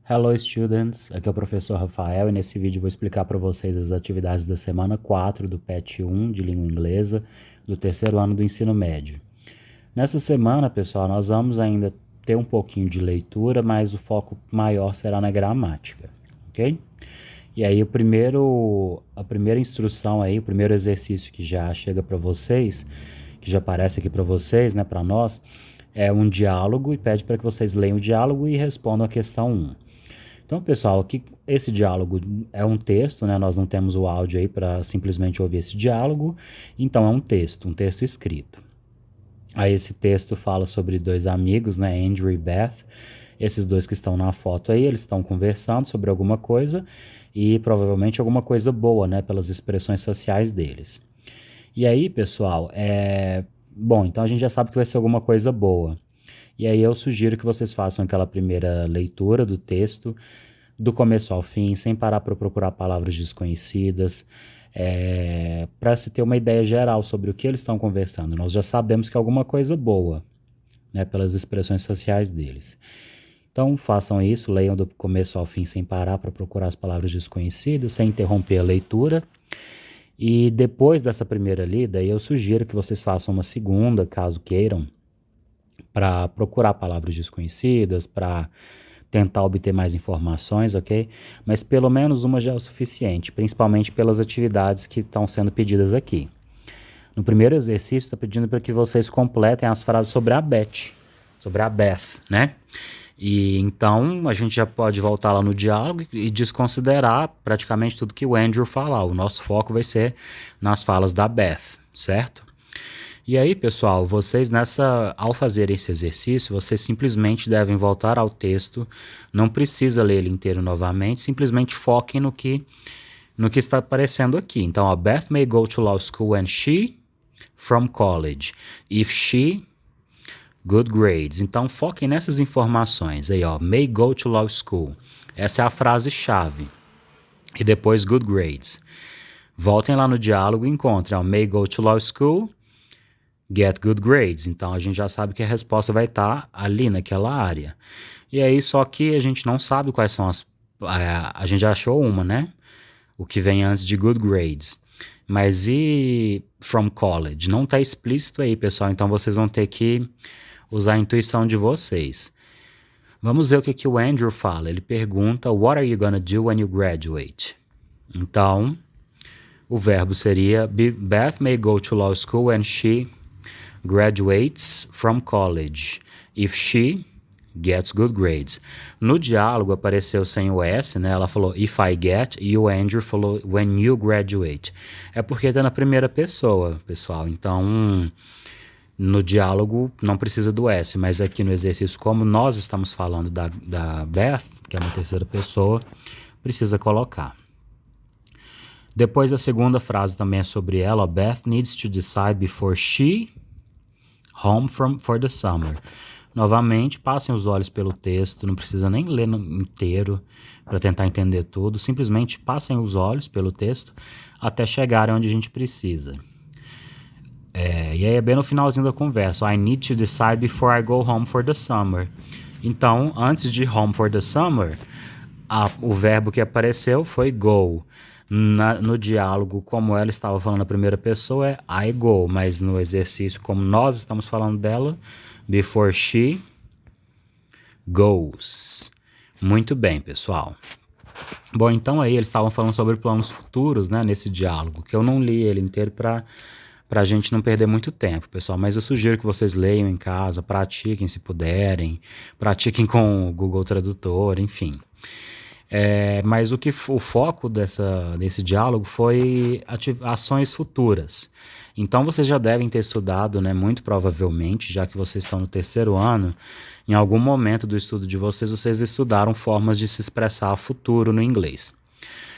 Hello students, aqui é o professor Rafael e nesse vídeo vou explicar para vocês as atividades da semana 4 do PET 1 de língua inglesa do terceiro ano do ensino médio. Nessa semana, pessoal, nós vamos ainda ter um pouquinho de leitura, mas o foco maior será na gramática, ok? E aí a primeira instrução aí, o primeiro exercício que já chega para vocês, que já aparece aqui para vocês, né, para nós, é um diálogo e pede para que vocês leiam o diálogo e respondam a questão 1. Então, pessoal, aqui esse diálogo é um texto, né? Nós não temos o áudio aí para simplesmente ouvir esse diálogo. Então, é um texto escrito. Aí esse texto fala sobre dois amigos, né? Andrew e Beth. Esses dois que estão na foto aí, eles estão conversando sobre alguma coisa e provavelmente alguma coisa boa, né? Pelas expressões faciais deles. E aí, pessoal, bom, então a gente já sabe que vai ser alguma coisa boa. E aí eu sugiro que vocês façam aquela primeira leitura do texto, do começo ao fim, sem parar para procurar palavras desconhecidas, para se ter uma ideia geral sobre o que eles estão conversando. Nós já sabemos que é alguma coisa boa, né, pelas expressões faciais deles. Então façam isso, leiam do começo ao fim sem parar para procurar as palavras desconhecidas, sem interromper a leitura. E depois dessa primeira lida, eu sugiro que vocês façam uma segunda, caso queiram, para procurar palavras desconhecidas, para tentar obter mais informações, ok? Mas pelo menos uma já é o suficiente, principalmente pelas atividades que estão sendo pedidas aqui. No primeiro exercício, está pedindo para que vocês completem as frases sobre a Beth, né? E então a gente já pode voltar lá no diálogo e desconsiderar praticamente tudo que o Andrew falar. O nosso foco vai ser nas falas da Beth, certo? E aí, pessoal, ao fazer esse exercício, vocês simplesmente devem voltar ao texto, não precisa ler ele inteiro novamente, simplesmente foquem no que está aparecendo aqui. Então, a Beth may go to law school and she from college. If she, good grades. Então, foquem nessas informações aí, ó, may go to law school. Essa é a frase-chave. E depois, good grades. Voltem lá no diálogo e encontrem, ó, may go to law school, get good grades. Então a gente já sabe que a resposta vai estar ali naquela área. E aí só que a gente não sabe quais são as... A gente já achou uma, né? O que vem antes de good grades. Mas e from college? Não está explícito aí, pessoal. Então vocês vão ter que usar a intuição de vocês. Vamos ver o que o Andrew fala. Ele pergunta, what are you gonna do when you graduate? Então, o verbo seria, Beth may go to law school and she graduates from college if she gets good grades. No diálogo apareceu sem o S, né? Ela falou if I get e o Andrew falou when you graduate. É porque tá na primeira pessoa, pessoal. Então, no diálogo não precisa do S, mas aqui no exercício, como nós estamos falando da Beth, que é uma terceira pessoa, precisa colocar. Depois a segunda frase também é sobre ela. Beth needs to decide before she home for the summer. Novamente, passem os olhos pelo texto, não precisa nem ler inteiro para tentar entender tudo, simplesmente passem os olhos pelo texto até chegarem onde a gente precisa. E aí é bem no finalzinho da conversa, I need to decide before I go home for the summer. Então, antes de home for the summer, o verbo que apareceu foi go. No diálogo, como ela estava falando na primeira pessoa, é I go, mas no exercício, como nós estamos falando dela, before she goes. Muito bem, pessoal. Bom, então aí eles estavam falando sobre planos futuros, né, nesse diálogo, que eu não li ele inteiro para a gente não perder muito tempo, pessoal, mas eu sugiro que vocês leiam em casa, pratiquem se puderem, pratiquem com o Google Tradutor, enfim. Mas o foco desse diálogo foi ações futuras. Então vocês já devem ter estudado, né, muito provavelmente, já que vocês estão no terceiro ano, em algum momento do estudo de vocês estudaram formas de se expressar futuro no inglês.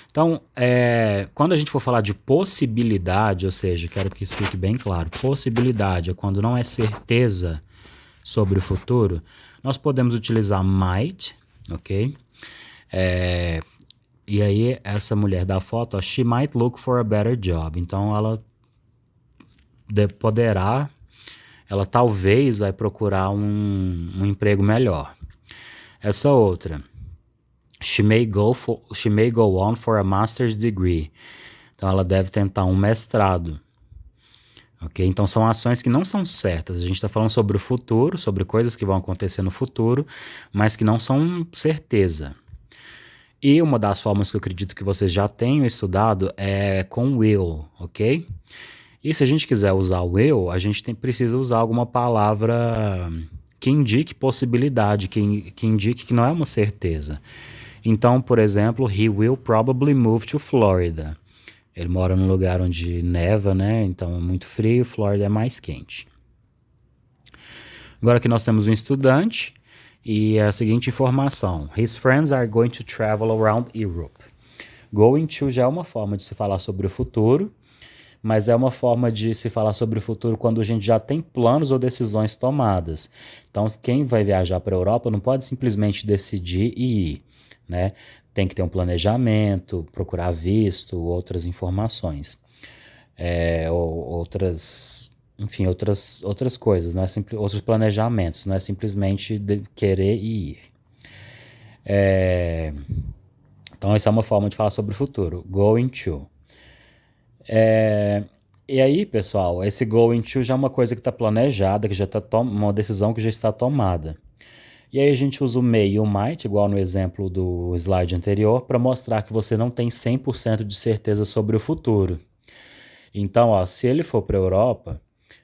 Então, quando a gente for falar de possibilidade, ou seja, quero que isso fique bem claro, possibilidade é quando não é certeza sobre o futuro, nós podemos utilizar might, ok? E aí, essa mulher da foto, ó, she might look for a better job. Então, ela ela talvez vai procurar um emprego melhor. Essa outra, She may go on for a master's degree. Então, ela deve tentar um mestrado. Ok? Então, são ações que não são certas. A gente está falando sobre o futuro, sobre coisas que vão acontecer no futuro, mas que não são certeza. E uma das formas que eu acredito que vocês já tenham estudado é com will, ok? E se a gente quiser usar o will, a gente precisa usar alguma palavra que indique possibilidade, que indique que não é uma certeza. Então, por exemplo, he will probably move to Florida. Ele mora num lugar onde neva, né? Então é muito frio, Florida é mais quente. Agora aqui nós temos um estudante e a seguinte informação. His friends are going to travel around Europe. Going to já é uma forma de se falar sobre o futuro, mas é uma forma de se falar sobre o futuro quando a gente já tem planos ou decisões tomadas. Então, quem vai viajar para a Europa não pode simplesmente decidir e ir, né? Tem que ter um planejamento, procurar visto, outras informações, outras coisas, não é outros planejamentos, não é simplesmente querer e ir. Então, essa é uma forma de falar sobre o futuro, going to. E aí, pessoal, esse going to já é uma coisa que está planejada, que já está uma decisão que já está tomada. E aí a gente usa o may e o might, igual no exemplo do slide anterior, para mostrar que você não tem 100% de certeza sobre o futuro. Então, ó, se ele for para a Europa,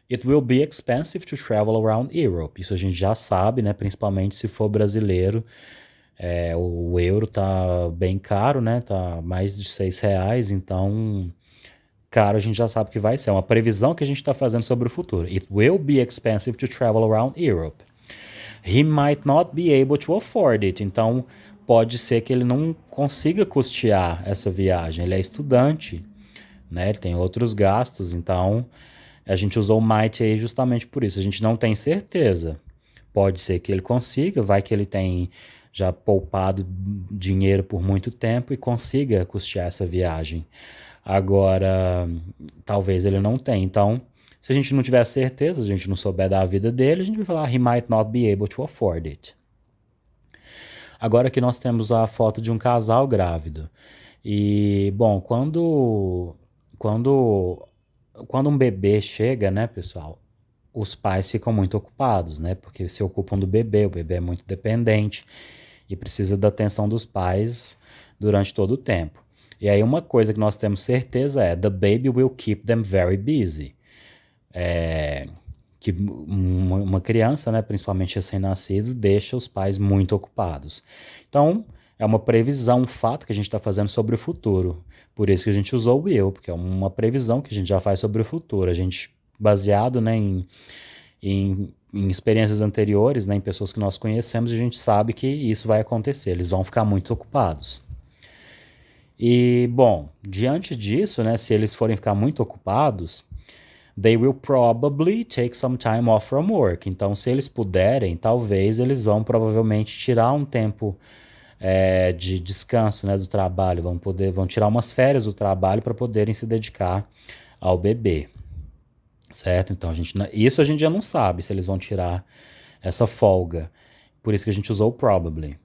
it will be expensive to travel around Europe. Isso a gente já sabe, né? Principalmente se for brasileiro. O euro tá bem caro, né? Tá mais de R$6, então caro a gente já sabe que vai ser. É uma previsão que a gente está fazendo sobre o futuro. It will be expensive to travel around Europe. He might not be able to afford it. Então, pode ser que ele não consiga custear essa viagem. Ele é estudante, né? Ele tem outros gastos. Então, a gente usou o might aí justamente por isso. A gente não tem certeza. Pode ser que ele consiga, vai que ele tem já poupado dinheiro por muito tempo e consiga custear essa viagem. Agora, talvez ele não tenha. Então, se a gente não tiver certeza, se a gente não souber da vida dele, a gente vai falar he might not be able to afford it. Agora aqui nós temos a foto de um casal grávido. E, bom, quando um bebê chega, né, pessoal, os pais ficam muito ocupados, né, porque se ocupam do bebê, o bebê é muito dependente e precisa da atenção dos pais durante todo o tempo. E aí uma coisa que nós temos certeza é the baby will keep them very busy. Que uma criança, né, principalmente recém-nascido, deixa os pais muito ocupados. Então, é uma previsão, um fato que a gente está fazendo sobre o futuro. Por isso que a gente usou o will, porque é uma previsão que a gente já faz sobre o futuro. A gente, baseado, né, em experiências anteriores, né, em pessoas que nós conhecemos, a gente sabe que isso vai acontecer. Eles vão ficar muito ocupados. E, bom, diante disso, né, se eles forem ficar muito ocupados, they will probably take some time off from work. Então, se eles puderem, talvez eles vão provavelmente tirar um tempo de descanso, né, do trabalho, vão tirar umas férias do trabalho para poderem se dedicar ao bebê, certo? Então, isso a gente já não sabe se eles vão tirar essa folga. Por isso que a gente usou o probably.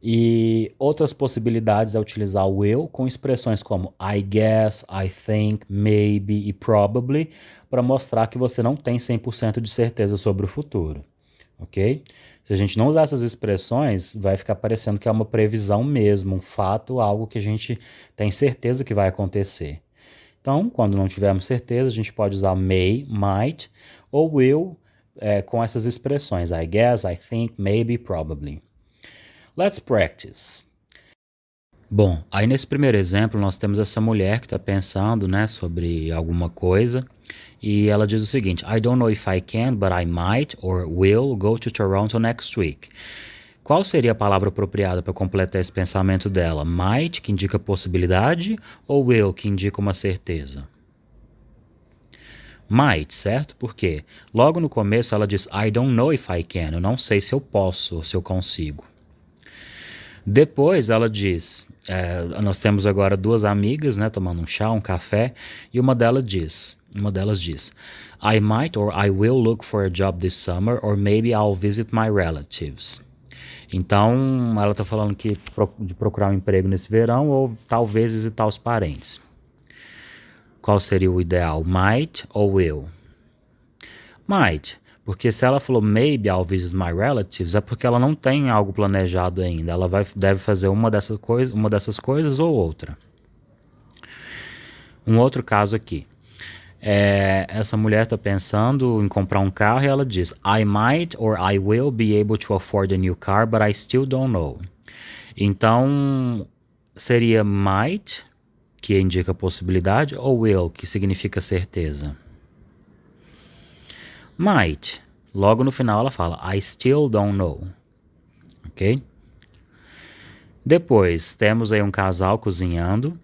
E outras possibilidades é utilizar o will com expressões como I guess, I think, maybe e probably para mostrar que você não tem 100% de certeza sobre o futuro, ok? Se a gente não usar essas expressões, vai ficar parecendo que é uma previsão mesmo, um fato, algo que a gente tem certeza que vai acontecer. Então, quando não tivermos certeza, a gente pode usar may, might ou will com essas expressões I guess, I think, maybe, probably. Let's practice. Bom, aí nesse primeiro exemplo nós temos essa mulher que está pensando, né, sobre alguma coisa e ela diz o seguinte: I don't know if I can, but I might or will go to Toronto next week. Qual seria a palavra apropriada para completar esse pensamento dela? Might, que indica possibilidade, ou will, que indica uma certeza? Might, certo? Por quê? Logo no começo ela diz I don't know if I can, eu não sei se eu posso ou se eu consigo. Depois ela diz, nós temos agora duas amigas, né, tomando um chá, um café, e uma delas diz, I might or I will look for a job this summer or maybe I'll visit my relatives. Então, ela está falando que de procurar um emprego nesse verão ou talvez visitar os parentes. Qual seria o ideal, might ou will? Might, porque se ela falou maybe I'll visit my relatives, é porque ela não tem algo planejado ainda. Ela deve fazer uma dessas coisas ou outra. Um outro caso aqui. Essa mulher está pensando em comprar um carro e ela diz I might or I will be able to afford a new car, but I still don't know. Então, seria might, que indica possibilidade, ou will, que significa certeza? Might. Logo no final ela fala I still don't know. Ok? Depois, temos aí um casal cozinhando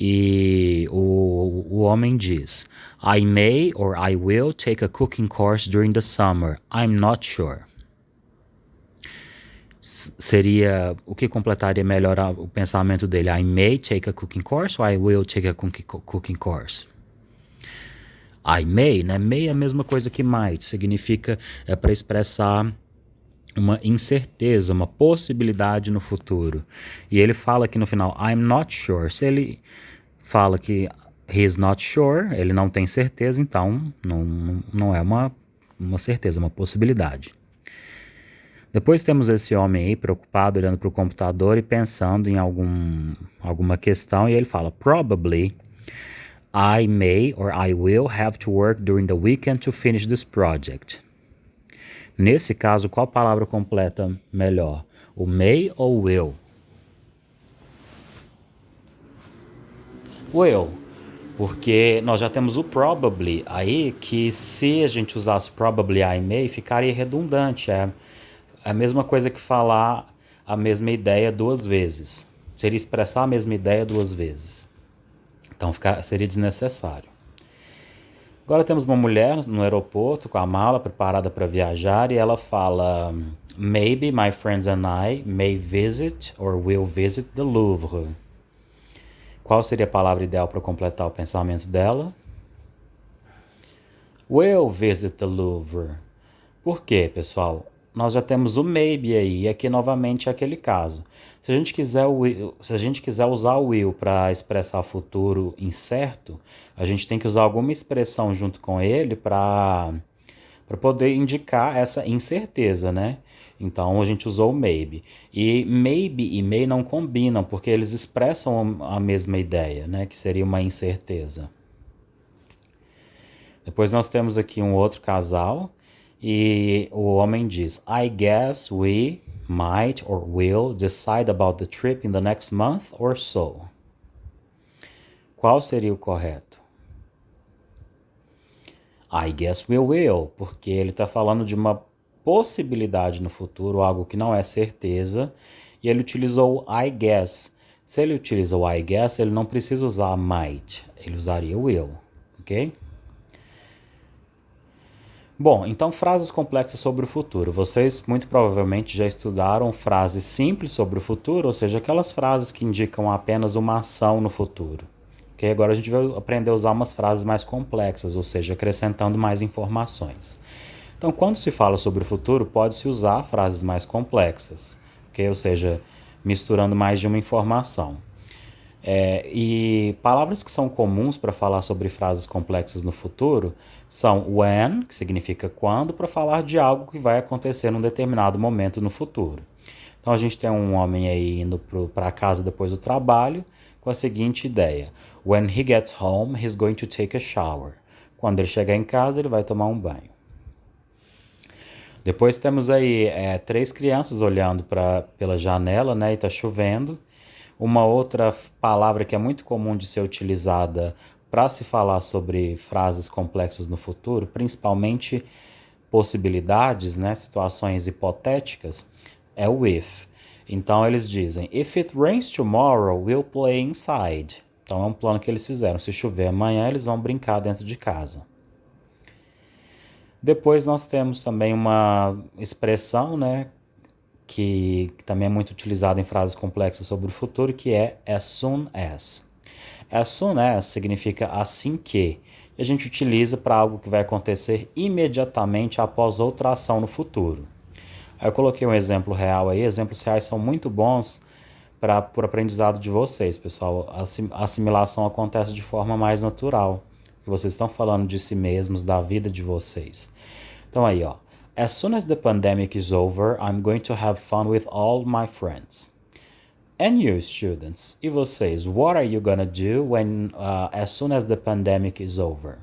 e o homem diz I may or I will take a cooking course during the summer. I'm not sure. Seria o que completaria melhor o pensamento dele? I may take a cooking course or I will take a cooking course? I may, né? May é a mesma coisa que might, significa para expressar uma incerteza, uma possibilidade no futuro. E ele fala aqui no final, I'm not sure. Se ele fala que he's not sure, ele não tem certeza, então não é uma certeza, uma possibilidade. Depois temos esse homem aí preocupado, olhando para o computador e pensando em alguma questão, e ele fala, probably I may or I will have to work during the weekend to finish this project. Nesse caso, qual palavra completa melhor? O may ou will? Will, porque nós já temos o probably aí, que se a gente usasse probably I may, ficaria redundante. É a mesma coisa que falar a mesma ideia duas vezes. Seria expressar a mesma ideia duas vezes. Então seria desnecessário. Agora temos uma mulher no aeroporto com a mala preparada para viajar e ela fala Maybe my friends and I may visit or will visit the Louvre. Qual seria a palavra ideal para completar o pensamento dela? Will visit the Louvre. Por quê, pessoal? Nós já temos o maybe aí, e aqui novamente é aquele caso. Se a gente quiser usar o will para expressar futuro incerto, a gente tem que usar alguma expressão junto com ele para poder indicar essa incerteza, né? Então a gente usou o maybe. E maybe e may não combinam, porque eles expressam a mesma ideia, né? Que seria uma incerteza. Depois nós temos aqui um outro casal e o homem diz I guess we might or will decide about the trip in the next month or so. Qual seria o correto? I guess we will, porque ele está falando de uma possibilidade no futuro, algo que não é certeza, e ele utilizou I guess. Se ele utiliza o I guess, ele não precisa usar might, ele usaria will, ok? Bom, então frases complexas sobre o futuro. Vocês muito provavelmente já estudaram frases simples sobre o futuro, ou seja, aquelas frases que indicam apenas uma ação no futuro. Okay? Agora a gente vai aprender a usar umas frases mais complexas, ou seja, acrescentando mais informações. Então, quando se fala sobre o futuro, pode-se usar frases mais complexas, okay? Ou seja, misturando mais de uma informação. E palavras que são comuns para falar sobre frases complexas no futuro são when, que significa quando, para falar de algo que vai acontecer num determinado momento no futuro. Então a gente tem um homem aí indo para casa depois do trabalho com a seguinte ideia: when he gets home, he's going to take a shower. Quando ele chegar em casa, ele vai tomar um banho. Depois temos aí 3 crianças olhando pela janela, né, e está chovendo. Uma outra palavra que é muito comum de ser utilizada para se falar sobre frases complexas no futuro, principalmente possibilidades, né, situações hipotéticas, é o if. Então eles dizem, if it rains tomorrow, we'll play inside. Então é um plano que eles fizeram. Se chover amanhã, eles vão brincar dentro de casa. Depois nós temos também uma expressão, né, que também é muito utilizado em frases complexas sobre o futuro, que é as soon as. As soon as significa assim que, e a gente utiliza para algo que vai acontecer imediatamente após outra ação no futuro. Aí eu coloquei um exemplo real aí, exemplos reais são muito bons para o aprendizado de vocês, pessoal. A assimilação acontece de forma mais natural, que vocês estão falando de si mesmos, da vida de vocês. Então aí, ó. As soon as the pandemic is over, I'm going to have fun with all my friends. And you, students, e vocês, what are you gonna do when as soon as the pandemic is over?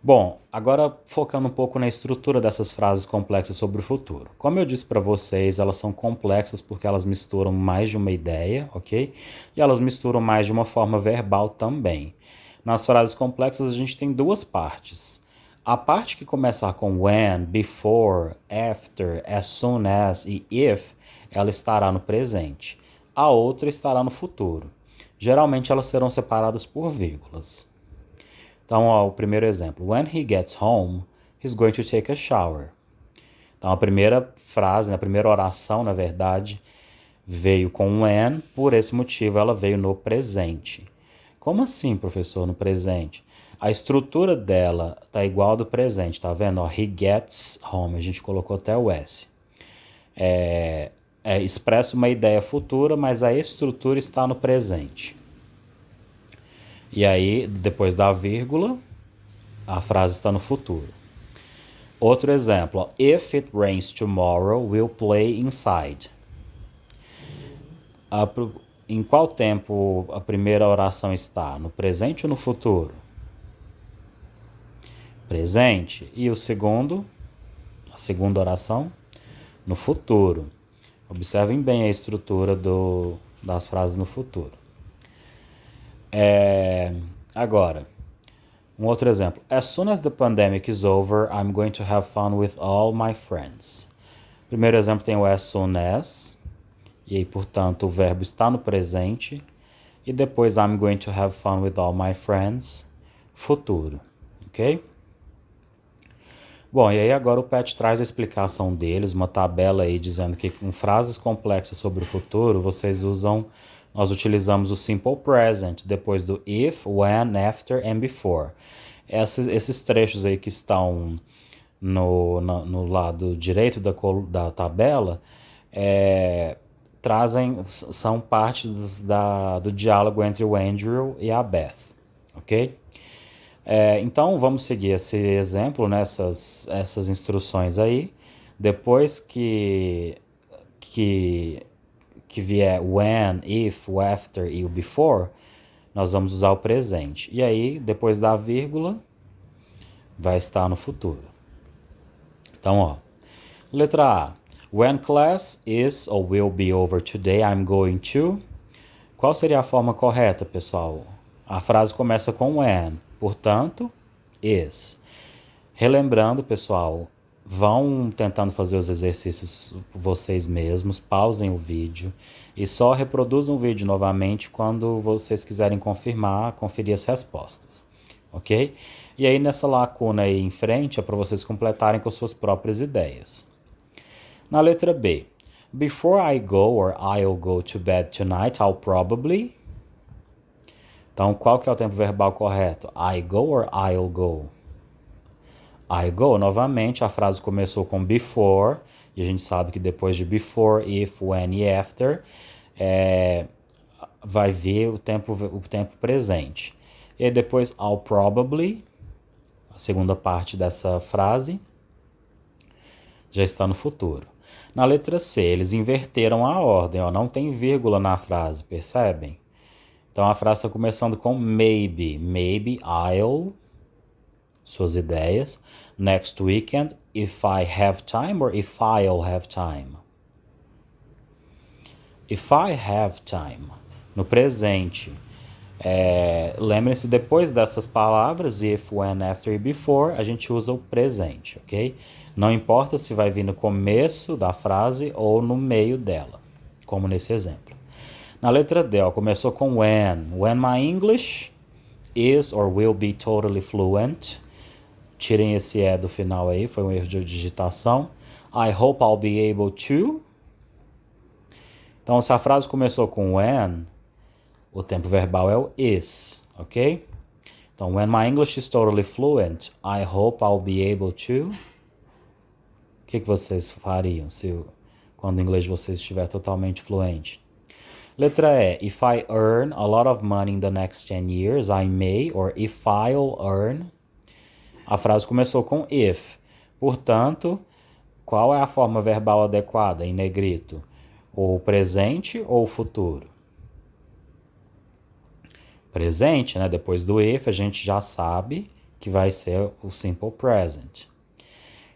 Bom, agora focando um pouco na estrutura dessas frases complexas sobre o futuro. Como eu disse para vocês, elas são complexas porque elas misturam mais de uma ideia, ok? E elas misturam mais de uma forma verbal também. Nas frases complexas a gente tem duas partes. A parte que começar com when, before, after, as soon as e if, ela estará no presente. A outra estará no futuro. Geralmente elas serão separadas por vírgulas. Então, ó, o primeiro exemplo. When he gets home, he's going to take a shower. Então, a primeira frase, a primeira oração, na verdade, veio com when, por esse motivo ela veio no presente. Como assim, professor, no presente? A estrutura dela tá igual ao do presente, tá vendo? Ó, he gets home, a gente colocou até o S. Expressa uma ideia futura, mas a estrutura está no presente. E aí, depois da vírgula, a frase está no futuro. Outro exemplo, ó, if it rains tomorrow, we'll play inside. Em qual tempo a primeira oração está? No presente ou no futuro? Presente. E o segundo? A segunda oração? No futuro. Observem bem a estrutura das frases no futuro. Agora, um outro exemplo. As soon as the pandemic is over, I'm going to have fun with all my friends. Primeiro exemplo tem o as soon as, e aí, portanto, o verbo está no presente. E depois I'm going to have fun with all my friends, futuro. Ok? Bom, e aí agora o Pat traz a explicação deles, uma tabela aí dizendo que com frases complexas sobre o futuro, nós utilizamos o simple present, depois do if, when, after and before. Esses trechos aí que estão no lado direito da tabela são parte do diálogo entre o Andrew e a Beth, ok? Então vamos seguir esse exemplo, né, essas instruções aí. Depois que vier when, if, o after e o before, nós vamos usar o presente. E aí, depois da vírgula, vai estar no futuro. Então, ó, letra A. When class is or will be over today, I'm going to... Qual seria a forma correta, pessoal? A frase começa com when, portanto, is. Relembrando, pessoal, vão tentando fazer os exercícios vocês mesmos, pausem o vídeo e só reproduzam o vídeo novamente quando vocês quiserem conferir as respostas, ok? E aí nessa lacuna aí em frente é para vocês completarem com suas próprias ideias. Na letra B, before I go or I'll go to bed tonight, I'll probably... Então, qual que é o tempo verbal correto? I go or I'll go? I go. Novamente, a frase começou com before, e a gente sabe que depois de before, if, when e after, vai vir o tempo presente. E aí depois, I'll probably, a segunda parte dessa frase, já está no futuro. Na letra C, eles inverteram a ordem, ó, não tem vírgula na frase, percebem? Então a frase está começando com maybe. Maybe I'll, suas ideias. Next weekend, if I have time or if I'll have time? If I have time. No presente. Lembrem-se, depois dessas palavras, if, when, after e before, a gente usa o presente, ok? Não importa se vai vir no começo da frase ou no meio dela, como nesse exemplo. Na letra D, ó, começou com when. When my English is or will be totally fluent. Tirem esse E do final aí, foi um erro de digitação. I hope I'll be able to. Então, se a frase começou com when, o tempo verbal é o is, ok? Então, when my English is totally fluent, I hope I'll be able to. Ok? que vocês fariam quando o inglês de vocês estiver totalmente fluente? Letra E. If I earn a lot of money in the next 10 years, I may, or if I'll earn. A frase começou com if. Portanto, qual é a forma verbal adequada em negrito? O presente ou o futuro? Presente, né? Depois do if, a gente já sabe que vai ser o simple present.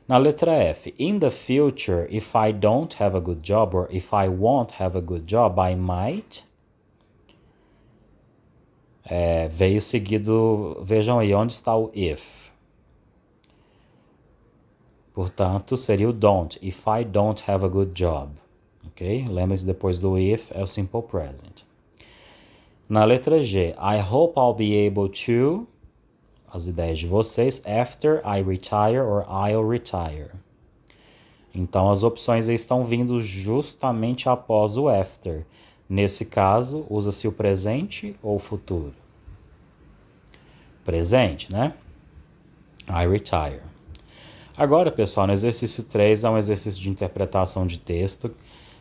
Na letra F, in the future, if I don't have a good job or if I won't have a good job, I might. Veio seguido, vejam aí onde está o if. Portanto, seria o don't. If I don't have a good job. Ok? Lembre-se, depois do if é o simple present. Na letra G, I hope I'll be able to... As ideias de vocês. After I retire or I'll retire. Então, as opções aí estão vindo justamente após o after. Nesse caso, usa-se o presente ou o futuro? Presente, né? I retire. Agora, pessoal, no exercício 3 é um exercício de interpretação de texto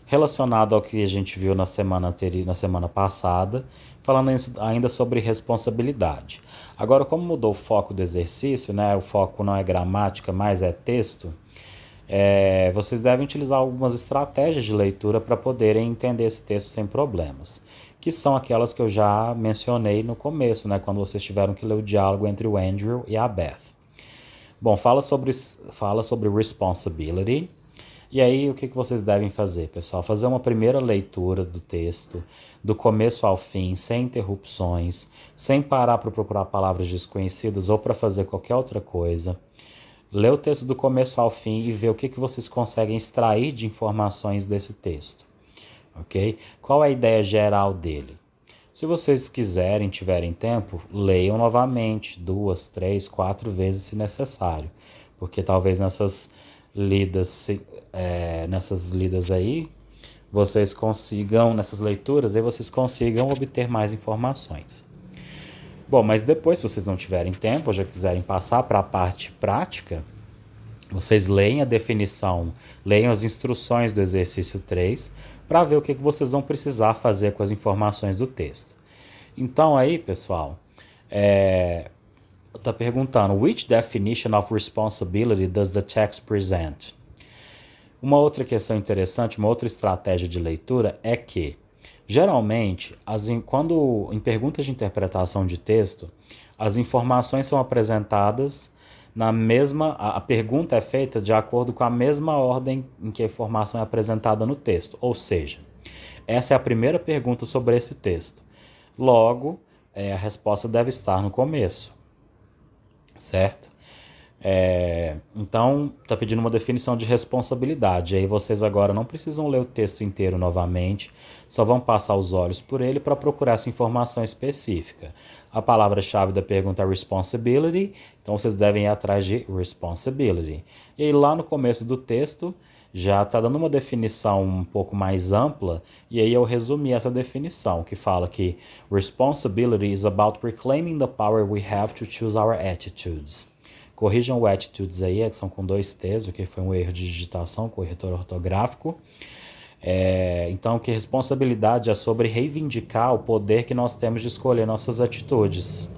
relacionado ao que a gente viu na semana passada, falando ainda sobre responsabilidade. Agora, como mudou o foco do exercício, né? O foco não é gramática, mas é texto. Vocês devem utilizar algumas estratégias de leitura para poderem entender esse texto sem problemas, que são aquelas que eu já mencionei no começo, né? Quando vocês tiveram que ler o diálogo entre o Andrew e a Beth. Bom, fala sobre responsibility. E aí, o que vocês devem fazer, pessoal? Fazer uma primeira leitura do texto, do começo ao fim, sem interrupções, sem parar para procurar palavras desconhecidas ou para fazer qualquer outra coisa. Ler o texto do começo ao fim e ver o que vocês conseguem extrair de informações desse texto. Ok? Qual é a ideia geral dele? Se vocês quiserem, tiverem tempo, leiam novamente 2, 3, 4 vezes se necessário. Porque talvez nessas lidas aí, vocês consigam, nessas leituras, aí vocês consigam obter mais informações. Bom, mas depois, se vocês não tiverem tempo ou já quiserem passar para a parte prática, vocês leem a definição, leiam as instruções do exercício 3 para ver o que vocês vão precisar fazer com as informações do texto. Então aí, pessoal, está perguntando, which definition of responsibility does the text present? Uma outra questão interessante, uma outra estratégia de leitura é que, geralmente, quando em perguntas de interpretação de texto, as informações são apresentadas na mesma... A pergunta é feita de acordo com a mesma ordem em que a informação é apresentada no texto. Ou seja, essa é a primeira pergunta sobre esse texto. Logo, a resposta deve estar no começo. Certo? Então, está pedindo uma definição de responsabilidade. Aí vocês agora não precisam ler o texto inteiro novamente, só vão passar os olhos por ele para procurar essa informação específica. A palavra-chave da pergunta é responsibility, então vocês devem ir atrás de responsibility. E aí, lá no começo do texto já está dando uma definição um pouco mais ampla, e aí eu resumi essa definição, que fala que responsibility is about reclaiming the power we have to choose our attitudes. Corrijam o attitudes aí, que são com 2 T's, o que foi um erro de digitação, corretor ortográfico. Então, que responsabilidade é sobre reivindicar o poder que nós temos de escolher nossas atitudes.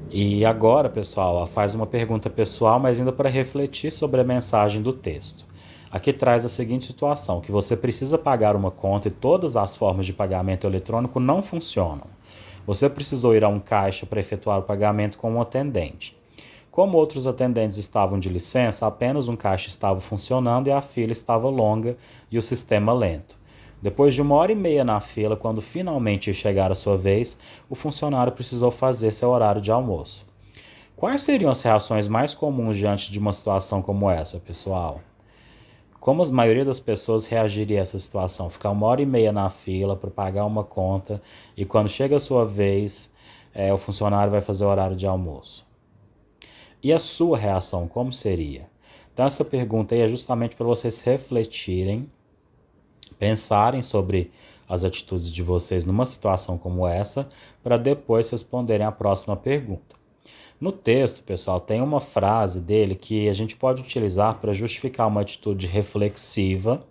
E agora, pessoal, faz uma pergunta pessoal, mas ainda para refletir sobre a mensagem do texto. Aqui traz a seguinte situação, que você precisa pagar uma conta e todas as formas de pagamento eletrônico não funcionam. Você precisou ir a um caixa para efetuar o pagamento com um atendente. Como outros atendentes estavam de licença, apenas um caixa estava funcionando e a fila estava longa e o sistema lento. Depois de 1h30 na fila, quando finalmente chegar a sua vez, o funcionário precisou fazer seu horário de almoço. Quais seriam as reações mais comuns diante de uma situação como essa, pessoal? Como a maioria das pessoas reagiria a essa situação? Ficar 1h30 na fila para pagar uma conta e quando chega a sua vez, o funcionário vai fazer o horário de almoço. E a sua reação, como seria? Então essa pergunta aí é justamente para vocês refletirem, pensarem sobre as atitudes de vocês numa situação como essa, para depois responderem a próxima pergunta. No texto, pessoal, tem uma frase dele que a gente pode utilizar para justificar uma atitude reflexiva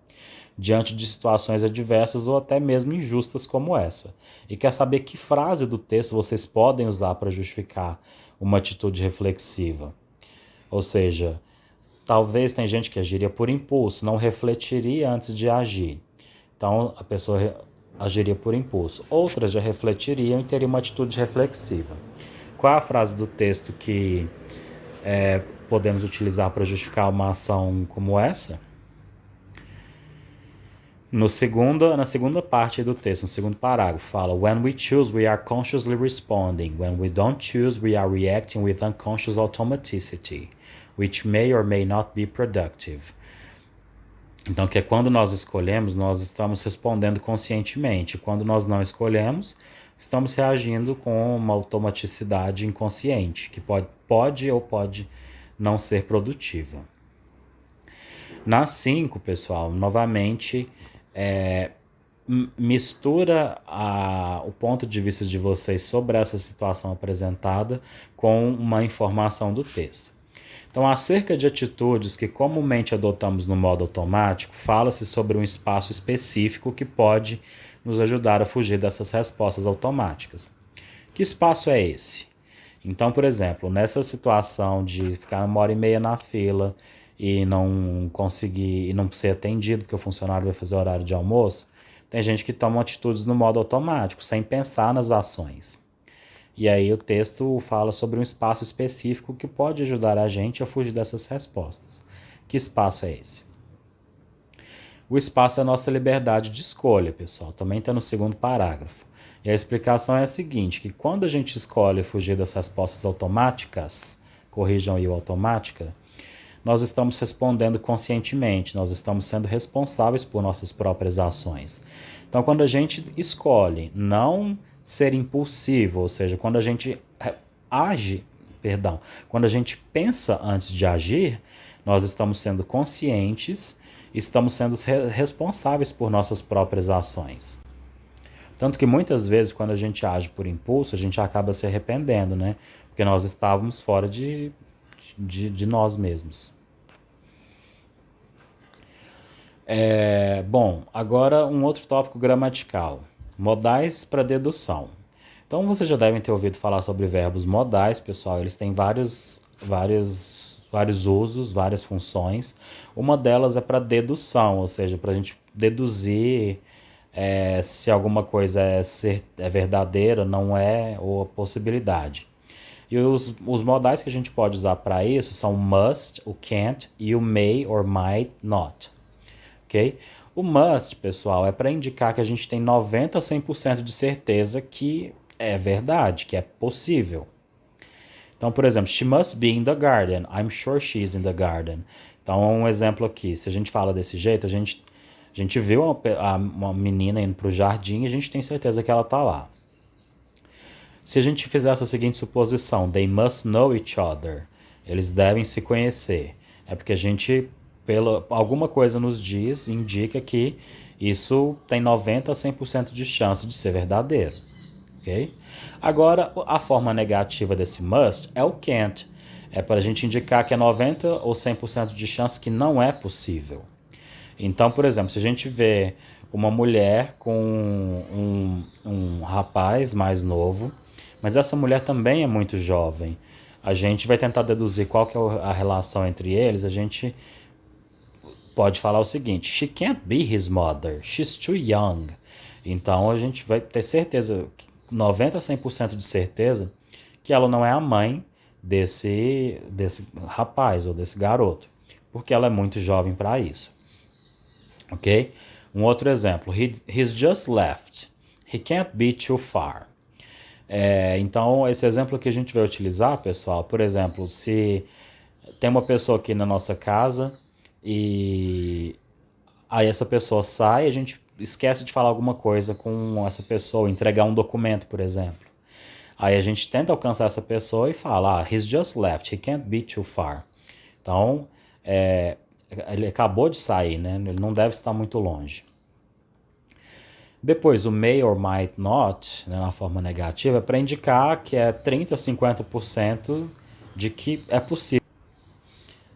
diante de situações adversas ou até mesmo injustas como essa. E quer saber que frase do texto vocês podem usar para justificar uma atitude reflexiva? Ou seja, talvez tem gente que agiria por impulso, não refletiria antes de agir. Então a pessoa agiria por impulso. Outras já refletiriam e teriam uma atitude reflexiva. Qual é a frase do texto que podemos utilizar para justificar uma ação como essa? Na segunda parte do texto, no segundo parágrafo, fala: When we choose, we are consciously responding. When we don't choose, we are reacting with unconscious automaticity, which may or may not be productive. Então, que é quando nós escolhemos, nós estamos respondendo conscientemente. Quando nós não escolhemos, estamos reagindo com uma automaticidade inconsciente, que pode ou pode não ser produtiva. Na 5, pessoal, novamente, mistura o ponto de vista de vocês sobre essa situação apresentada com uma informação do texto. Então, acerca de atitudes que comumente adotamos no modo automático, fala-se sobre um espaço específico que pode nos ajudar a fugir dessas respostas automáticas. Que espaço é esse? Então, por exemplo, nessa situação de ficar 1h30 na fila e não conseguir e não ser atendido porque o funcionário vai fazer horário de almoço, tem gente que toma atitudes no modo automático, sem pensar nas ações. E aí o texto fala sobre um espaço específico que pode ajudar a gente a fugir dessas respostas. Que espaço é esse? O espaço é a nossa liberdade de escolha, pessoal. Também está no segundo parágrafo. E a explicação é a seguinte, que quando a gente escolhe fugir das respostas automáticas, corrijam aí o automática, nós estamos respondendo conscientemente, nós estamos sendo responsáveis por nossas próprias ações. Então, quando a gente escolhe não ser impulsivo, ou seja, quando a gente quando a gente pensa antes de agir, nós estamos sendo conscientes, estamos sendo responsáveis por nossas próprias ações. Tanto que muitas vezes, quando a gente age por impulso, a gente acaba se arrependendo, né? Porque nós estávamos fora de nós mesmos. Bom, agora um outro tópico gramatical. Modais para dedução. Então vocês já devem ter ouvido falar sobre verbos modais, pessoal. Eles têm vários usos, várias funções. Uma delas é para dedução, ou seja, para a gente deduzir se alguma coisa é verdadeira, não é, ou a possibilidade. E os modais que a gente pode usar para isso são o must, o can't e o may or might not. Ok? O must, pessoal, é para indicar que a gente tem 90 a 100% de certeza que é verdade, que é possível. Então, por exemplo, she must be in the garden. I'm sure she's in the garden. Então, um exemplo aqui, se a gente fala desse jeito, a gente viu uma menina indo para o jardim e a gente tem certeza que ela está lá. Se a gente fizer essa seguinte suposição, they must know each other, eles devem se conhecer, é porque a gente, alguma coisa nos indica que isso tem 90 a 100% de chance de ser verdadeiro. Okay? Agora, a forma negativa desse must é o can't. É para a gente indicar que é 90 ou 100% de chance que não é possível. Então, por exemplo, se a gente vê uma mulher com um rapaz mais novo, mas essa mulher também é muito jovem, a gente vai tentar deduzir qual que é a relação entre eles, a gente pode falar o seguinte: she can't be his mother, she's too young. Então a gente vai ter certeza, 90 a 100% de certeza, que ela não é a mãe desse rapaz ou desse garoto, porque ela é muito jovem para isso. Ok? Um outro exemplo, he's just left, he can't be too far. Então, esse exemplo que a gente vai utilizar, pessoal, por exemplo, se tem uma pessoa aqui na nossa casa e aí essa pessoa sai, a gente esquece de falar alguma coisa com essa pessoa, entregar um documento, por exemplo. Aí a gente tenta alcançar essa pessoa e fala, he's just left, he can't be too far. Então, ele acabou de sair, né? Ele não deve estar muito longe. Depois, o may or might not, né, na forma negativa, é para indicar que é 30 a 50% de que é possível.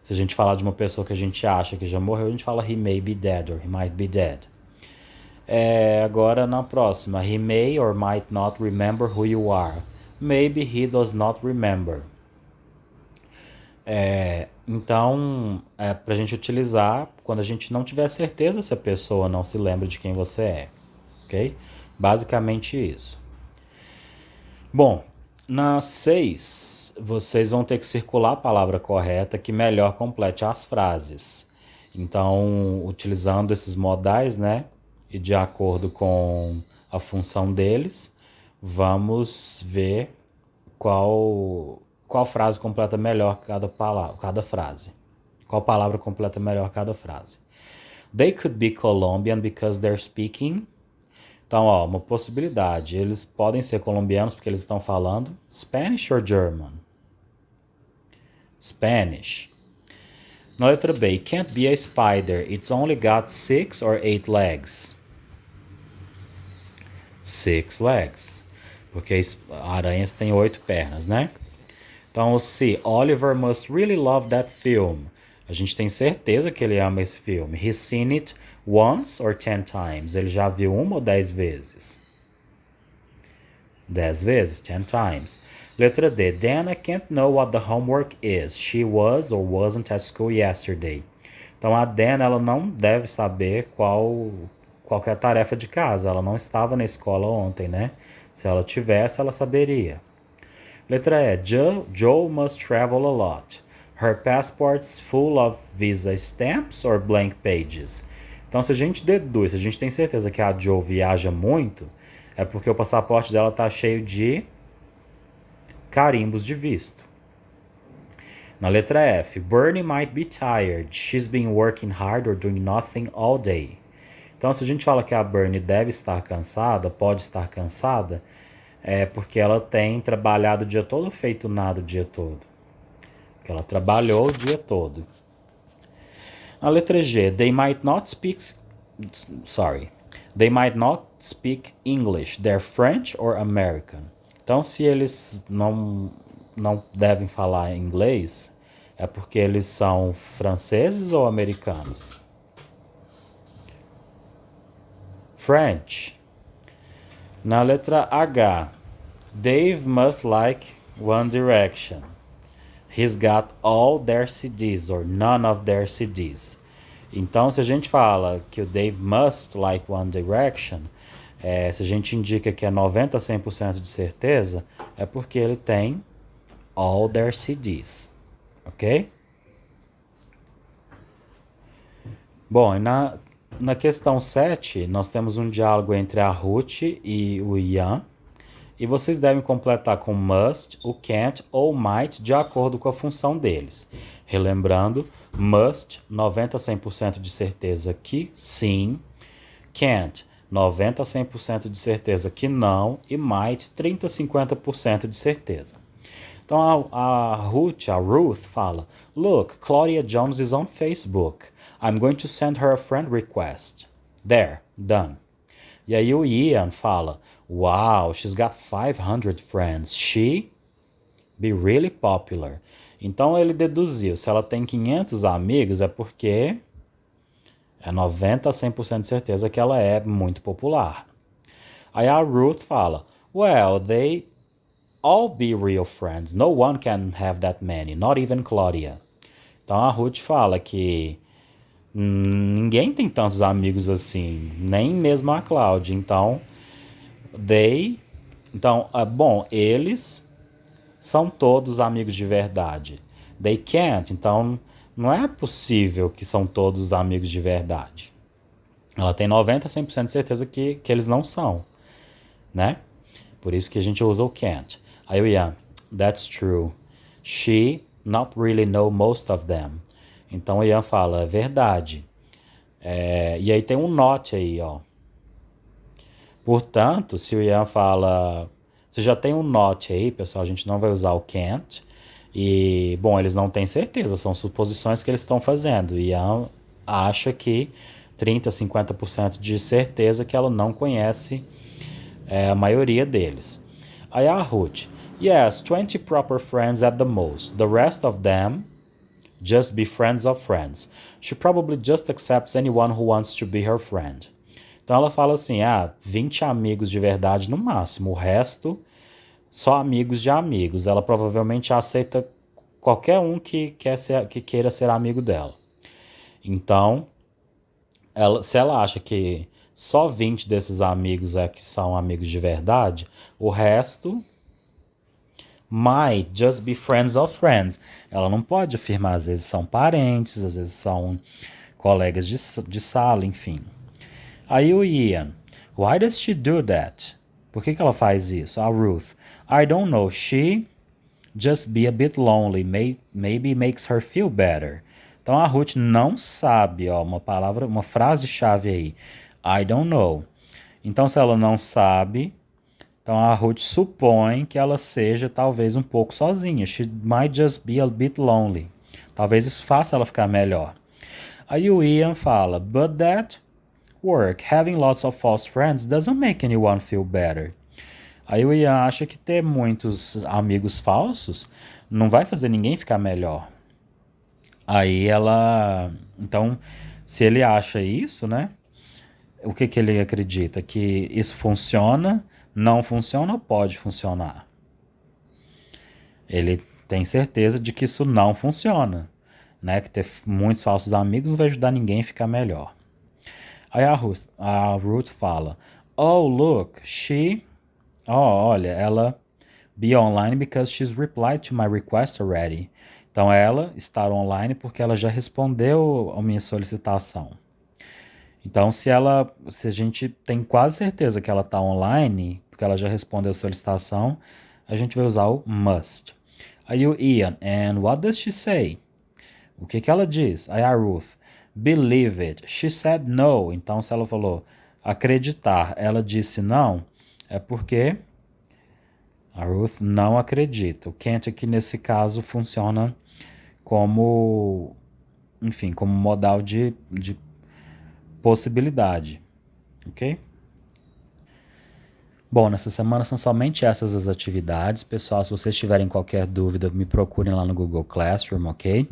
Se a gente falar de uma pessoa que a gente acha que já morreu, a gente fala he may be dead or he might be dead. Agora na próxima, he may or might not remember who you are. Maybe he does not remember. Então, para a gente utilizar quando a gente não tiver certeza se a pessoa não se lembra de quem você é, ok? Basicamente isso. Bom, na 6, vocês vão ter que circular a palavra correta que melhor complete as frases. Então, utilizando esses modais, né? E de acordo com a função deles, vamos ver qual frase completa melhor cada frase. Qual palavra completa melhor cada frase. They could be Colombian because they're speaking. Então, uma possibilidade. Eles podem ser colombianos porque eles estão falando Spanish or German? Spanish. Na letra B, it can't be a spider. It's only got 6 or 8 legs. 6 legs. Porque aranhas têm 8 pernas, né? Então, o C, Oliver must really love that film. A gente tem certeza que ele ama esse filme. He's seen it once or 10 times. Ele já viu 1 ou 10 vezes? 10 vezes, 10 times. Letra D, Dana can't know what the homework is. She was or wasn't at school yesterday. Então, a Dana, ela não deve saber qual é a tarefa de casa. Ela não estava na escola ontem, né? Se ela tivesse, ela saberia. Letra E, Joe must travel a lot. Her passport's full of visa stamps or blank pages. Então, se a gente deduz, se a gente tem certeza que a Joe viaja muito, é porque o passaporte dela está cheio de carimbos de visto. Na letra F, Bernie might be tired. She's been working hard or doing nothing all day. Então, se a gente fala que a Bernie deve estar cansada, pode estar cansada, é porque ela tem trabalhado o dia todo, feito nada o dia todo. Porque ela trabalhou o dia todo. Na letra G, they might not speak English. They're French or American. Então, se eles não devem falar inglês, é porque eles são franceses ou americanos? French. Na letra H, Dave must like One Direction. He's got all their CDs or none of their CDs. Então, se a gente fala que o Dave must like One Direction, se a gente indica que é 90% a 100% de certeza, é porque ele tem all their CDs. Ok? Bom, e na questão 7, nós temos um diálogo entre a Ruth e o Ian. E vocês devem completar com must, o can't ou might de acordo com a função deles. Relembrando, must, 90% a 100% de certeza que sim. Can't, 90% a 100% de certeza que não. E might, 30% a 50% de certeza. Então a Ruth fala, Look, Claudia Jones is on Facebook. I'm going to send her a friend request. There, done. E aí o Ian fala, Wow, she's got 500 friends. She be really popular. Então ele deduziu, se ela tem 500 amigos é porque é 90% a 100% de certeza que ela é muito popular. Aí a Ruth fala, Well, they all be real friends. No one can have that many, not even Claudia. Então a Ruth fala que ninguém tem tantos amigos assim, nem mesmo a Cláudia. Então, eles são todos amigos de verdade. They can't, então não é possível que são todos amigos de verdade. Ela tem 90% a 100% de certeza que eles não são, né? Por isso que a gente usa o can't. Aí o Ian, that's true. She not really know most of them. Então o Ian fala, é verdade. E aí tem um not aí, ó. Portanto, se o Ian fala... Você já tem um not aí, pessoal, a gente não vai usar o can't. E, bom, eles não têm certeza, são suposições que eles estão fazendo. O Ian acha que 30% a 50% de certeza que ela não conhece a maioria deles. Aí a Ruth, Yes, 20 proper friends at the most. The rest of them just be friends of friends. She probably just accepts anyone who wants to be her friend. Então ela fala assim: 20 amigos de verdade no máximo. O resto, só amigos de amigos. Ela provavelmente aceita qualquer um que queira ser amigo dela. Então, se ela acha que só 20 desses amigos é que são amigos de verdade, o resto might just be friends of friends. Ela não pode afirmar, às vezes são parentes, às vezes são colegas de sala, enfim. Aí o Ian, why does she do that? Por que ela faz isso? A Ruth, I don't know, she just be a bit lonely, maybe makes her feel better. Então a Ruth não sabe, ó, uma frase-chave aí. I don't know. Então se ela não sabe, então a Ruth supõe que ela seja talvez um pouco sozinha. She might just be a bit lonely. Talvez isso faça ela ficar melhor. Aí o Ian fala, but that work, having lots of false friends doesn't make anyone feel better. Aí o Ian acha que ter muitos amigos falsos não vai fazer ninguém ficar melhor. Aí ela... Então, se ele acha isso, né? O que ele acredita? Que isso funciona, não funciona ou pode funcionar? Ele tem certeza de que isso não funciona, né? Que ter muitos falsos amigos não vai ajudar ninguém a ficar melhor. Aí a Ruth fala, oh, look, olha, ela be online because she's replied to my request already. Então ela está online porque ela já respondeu a minha solicitação. Então se a gente tem quase certeza que ela está online, porque ela já respondeu a solicitação, a gente vai usar o must. Aí o Ian, and what does she say? O que ela diz? Aí a Ruth, believe it, she said no. Então se ela falou acreditar, ela disse não, é porque a Ruth não acredita. O can't aqui nesse caso funciona como, enfim, como modal de possibilidade, ok? Bom, nessa semana são somente essas as atividades. Pessoal, se vocês tiverem qualquer dúvida, me procurem lá no Google Classroom, ok?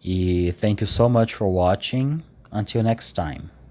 E thank you so much for watching. Until next time.